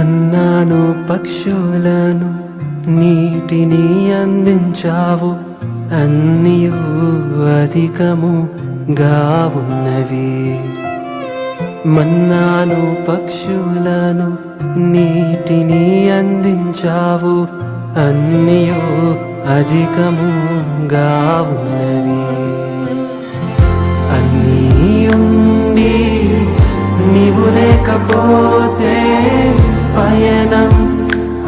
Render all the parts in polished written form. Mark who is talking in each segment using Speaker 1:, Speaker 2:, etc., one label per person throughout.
Speaker 1: మన్నాను పక్షులను నీటిని అందించావు, అన్నియు అధికముగా ఉన్నవి. మన్నాను పక్షులను నీటిని అందించావు, అన్నియు అధికముగా ఉన్నవి. అన్నీ ఉండి నీవు లేకపోతే పయనం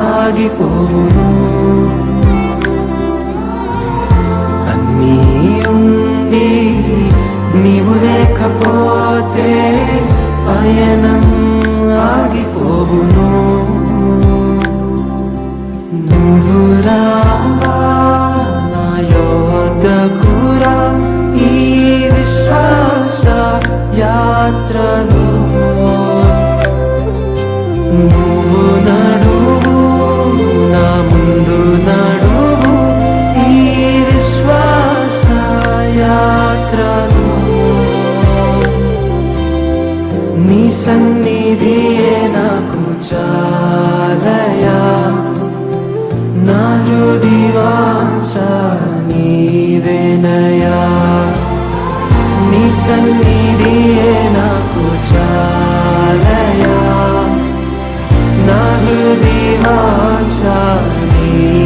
Speaker 1: ఆగిపోవును. అన్నీ ఉండి నీవు లేకపోతే పయనం ఆగిపోవును. నువ్వు రావా నా యొద్దకు రా, ఈ విశ్వాస యాత్రలో నువ్వు నడువు, నా ముందు నడువు, ఈ విశ్వాస యాత్రలో. నీ సన్నిధియే నాకు చాలయా, నా హృది వాంఛ నీవేనయా. నీ సన్నిధియే నాకు చాలయా, నా హృది వాంఛ నీవేనయా.